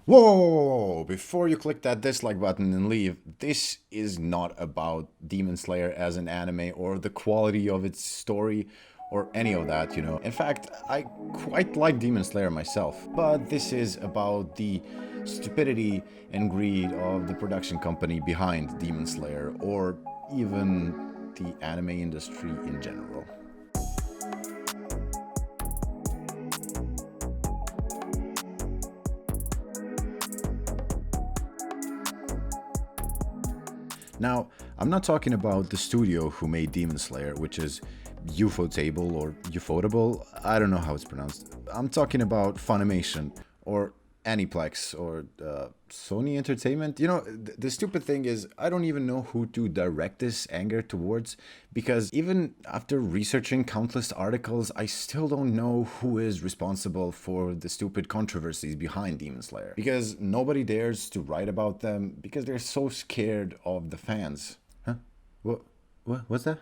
Whoa, whoa, whoa, whoa, whoa. Before you click that dislike button and leave, this is not about Demon Slayer as an anime or the quality of its story or any of that, you know. In fact, I quite like Demon Slayer myself, but this is about the stupidity and greed of the production company behind Demon Slayer, or even the anime industry in general. Now, I'm not talking about the studio who made Demon Slayer, which is ufotable or ufotable, I don't know how it's pronounced. I'm talking about Funimation, or Aniplex, or Sony Entertainment. You know, the stupid thing is, I don't even know who to direct this anger towards, because even after researching countless articles, I still don't know who is responsible for the stupid controversies behind Demon Slayer. Because nobody dares to write about them, because they're so scared of the fans. Huh? What's that?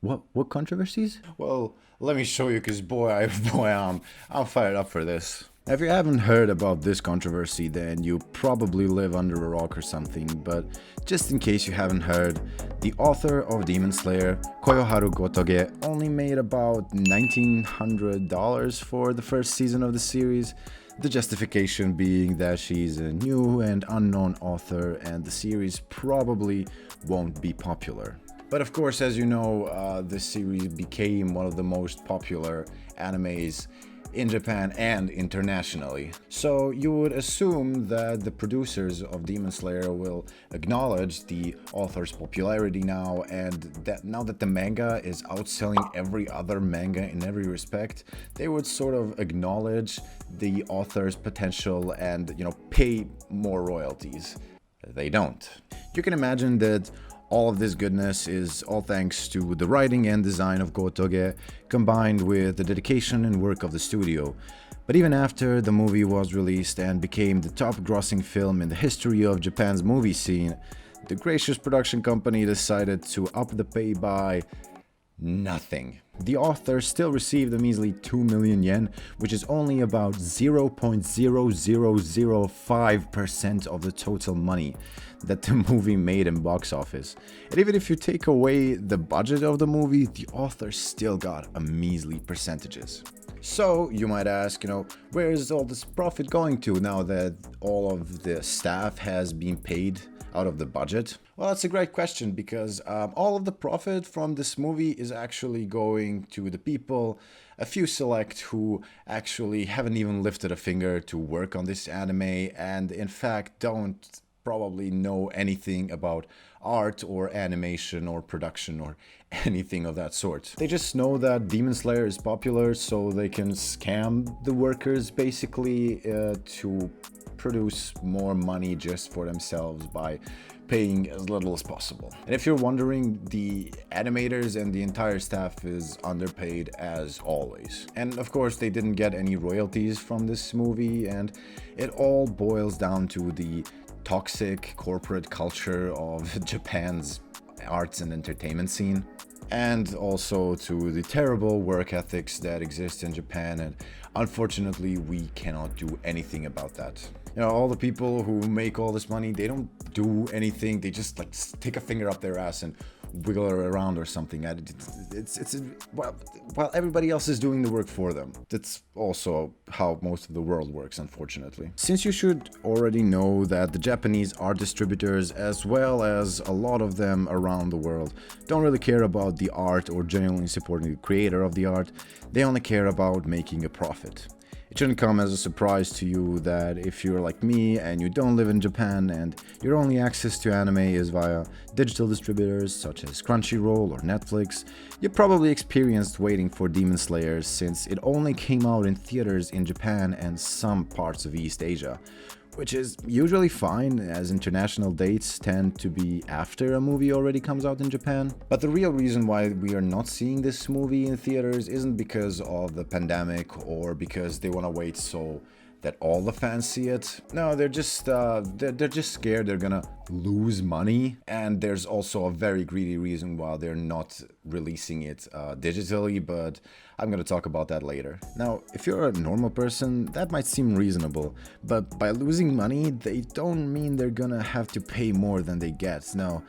What controversies? Well, let me show you, cause boy, I'm fired up for this. If you haven't heard about this controversy, then you probably live under a rock or something, but just in case you haven't heard, the author of Demon Slayer, Koyoharu Gotouge, only made about $1,900 for the first season of the series. The justification being that she's a new and unknown author and the series probably won't be popular. But of course, as you know, this series became one of the most popular animes in Japan and internationally. So you would assume that the producers of Demon Slayer will acknowledge the author's popularity now, and that now that the manga is outselling every other manga in every respect, they would sort of acknowledge the author's potential and, you know, pay more royalties. They don't. You can imagine that all of this goodness is all thanks to the writing and design of Gotouge, combined with the dedication and work of the studio. But even after the movie was released and became the top grossing film in the history of Japan's movie scene, the gracious production company decided to up the pay by nothing. The author still received a measly 2 million yen, which is only about 0.0005% of the total money that the movie made in box office. And even if you take away the budget of the movie, the author still got a measly percentages. So you might ask, you know, where is all this profit going to now that all of the staff has been paid out of the budget? Well, that's a great question, because all of the profit from this movie is actually going to the people, a few select, who actually haven't even lifted a finger to work on this anime, and in fact don't probably know anything about art or animation or production or anything of that sort. They just know that Demon Slayer is popular, so they can scam the workers basically to produce more money just for themselves by paying as little as possible. And if you're wondering, the animators and the entire staff is underpaid as always. And of course, they didn't get any royalties from this movie, and it all boils down to the toxic corporate culture of Japan's arts and entertainment scene, and also to the terrible work ethics that exist in Japan, and unfortunately we cannot do anything about that. You know, all the people who make all this money, they don't do anything, they just like take a finger up their ass and wiggle it around or something. While everybody else is doing the work for them. That's also how most of the world works, unfortunately. Since you should already know that the Japanese art distributors, as well as a lot of them around the world, don't really care about the art or genuinely supporting the creator of the art, they only care about making a profit. It shouldn't come as a surprise to you that if you're like me and you don't live in Japan and your only access to anime is via digital distributors such as Crunchyroll or Netflix, you probably experienced waiting for Demon Slayer since it only came out in theaters in Japan and some parts of East Asia, which is usually fine, as international dates tend to be after a movie already comes out in Japan. But the real reason why we are not seeing this movie in theaters isn't because of the pandemic or because they want to wait so that all the fans see it. No, they're just scared they're gonna lose money, and there's also a very greedy reason why they're not releasing it digitally, but I'm gonna talk about that later. Now, if you're a normal person, that might seem reasonable, but by losing money, they don't mean they're gonna have to pay more than they get. No,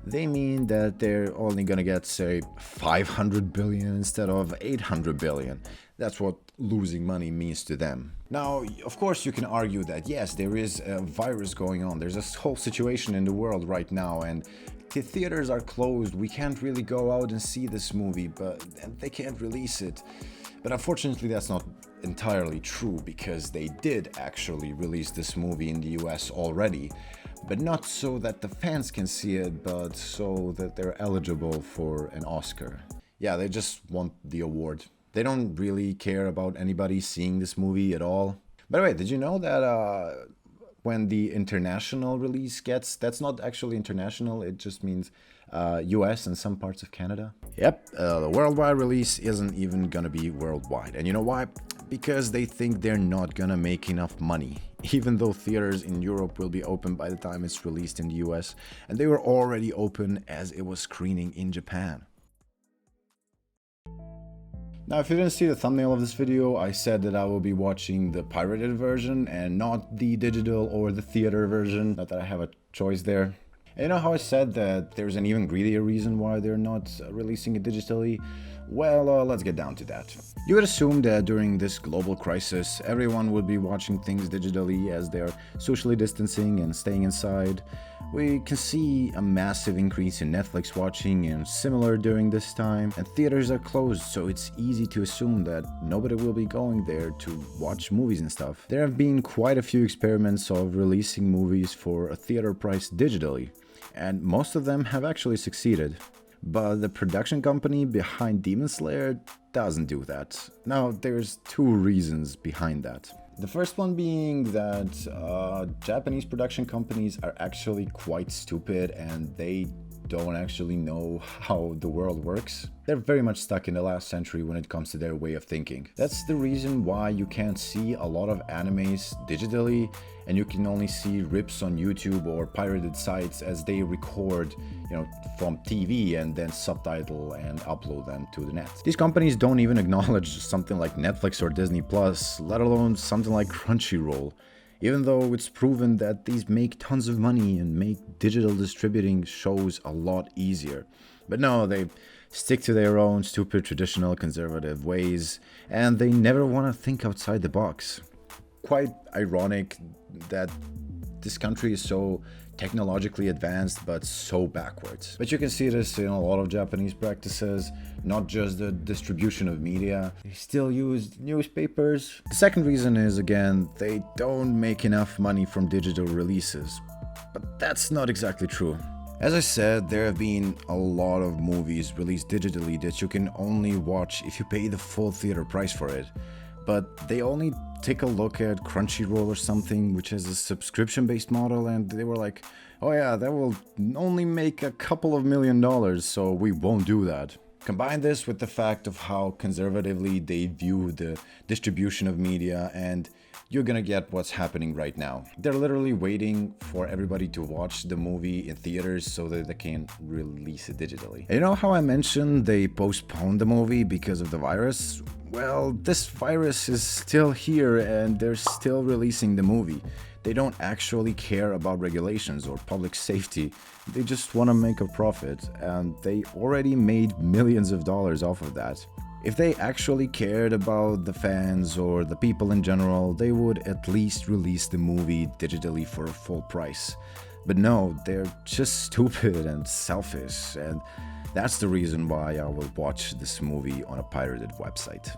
they mean that they're only gonna get, say, 500 billion instead of 800 billion. That's what losing money means to them. Now, of course, you can argue that yes, there is a virus going on. There's a whole situation in the world right now, and the theaters are closed. We can't really go out and see this movie, but they can't release it. But unfortunately, that's not entirely true, because they did actually release this movie in the US already. But not so that the fans can see it, but so that they're eligible for an Oscar. Yeah, they just want the award. They don't really care about anybody seeing this movie at all. By the way, did you know that when the international release gets, that's not actually international, it just means US and some parts of Canada? Yep, the worldwide release isn't even gonna be worldwide. And you know why? Because they think they're not gonna make enough money, even though theaters in Europe will be open by the time it's released in the US, and they were already open as it was screening in Japan. Now, if you didn't see the thumbnail of this video, I said that I will be watching the pirated version and not the digital or the theater version. Not that I have a choice there. And you know how I said that there's an even greedier reason why they're not releasing it digitally? Well, let's get down to that. You would assume that during this global crisis, everyone would be watching things digitally as they're socially distancing and staying inside. We can see a massive increase in Netflix watching and similar during this time, and theaters are closed, so it's easy to assume that nobody will be going there to watch movies and stuff. There have been quite a few experiments of releasing movies for a theater price digitally, and most of them have actually succeeded. But the production company behind Demon Slayer doesn't do that. Now, there's two reasons behind that. The first one being that Japanese production companies are actually quite stupid and they don't actually know how the world works. They're very much stuck in the last century when it comes to their way of thinking. That's the reason why you can't see a lot of animes digitally, and you can only see rips on YouTube or pirated sites as they record, from TV and then subtitle and upload them to the net. These companies don't even acknowledge something like Netflix or Disney Plus, let alone something like Crunchyroll. Even though it's proven that these make tons of money and make digital distributing shows a lot easier. But no, they stick to their own stupid traditional conservative ways, and they never want to think outside the box. Quite ironic that this country is so technologically advanced but so backwards. But you can see this in a lot of Japanese practices, not just the distribution of media. They still use newspapers. The second reason is, again, they don't make enough money from digital releases. But that's not exactly true. As I said, there have been a lot of movies released digitally that you can only watch if you pay the full theater price for it. But they only take a look at Crunchyroll or something, which has a subscription-based model, and they were like, oh yeah, that will only make a couple of $1 million, so we won't do that. Combine this with the fact of how conservatively they view the distribution of media, and you're gonna get what's happening right now. They're literally waiting for everybody to watch the movie in theaters so that they can release it digitally. And you know how I mentioned they postponed the movie because of the virus? Well, this virus is still here and they're still releasing the movie. They don't actually care about regulations or public safety. They just want to make a profit, and they already made millions of dollars off of that. If they actually cared about the fans or the people in general, they would at least release the movie digitally for a full price. But no, they're just stupid and selfish, and that's the reason why I will watch this movie on a pirated website.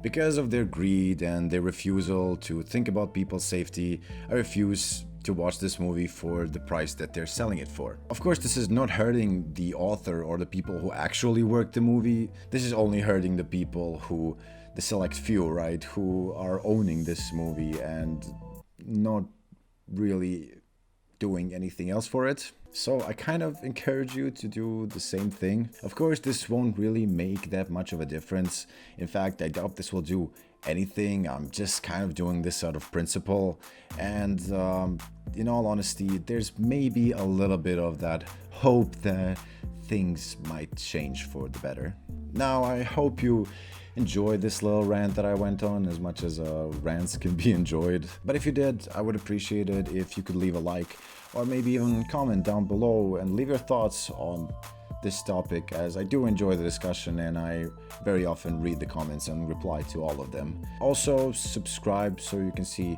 Because of their greed and their refusal to think about people's safety, I refuse to watch this movie for the price that they're selling it for. Of course, this is not hurting the author or the people who actually worked the movie. This is only hurting the people who, the select few, right, who are owning this movie and not really doing anything else for it. So I kind of encourage you to do the same thing. Of course, this won't really make that much of a difference. In fact, I doubt this will do anything. I'm just kind of doing this out of principle. And in all honesty, there's maybe a little bit of that hope that things might change for the better. Now, I hope you enjoyed this little rant that I went on as much as rants can be enjoyed. But if you did, I would appreciate it if you could leave a like or maybe even comment down below and leave your thoughts on this topic, as I do enjoy the discussion and I very often read the comments and reply to all of them. Also, subscribe so you can see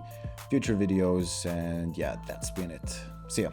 future videos, and yeah, that's been it. See ya.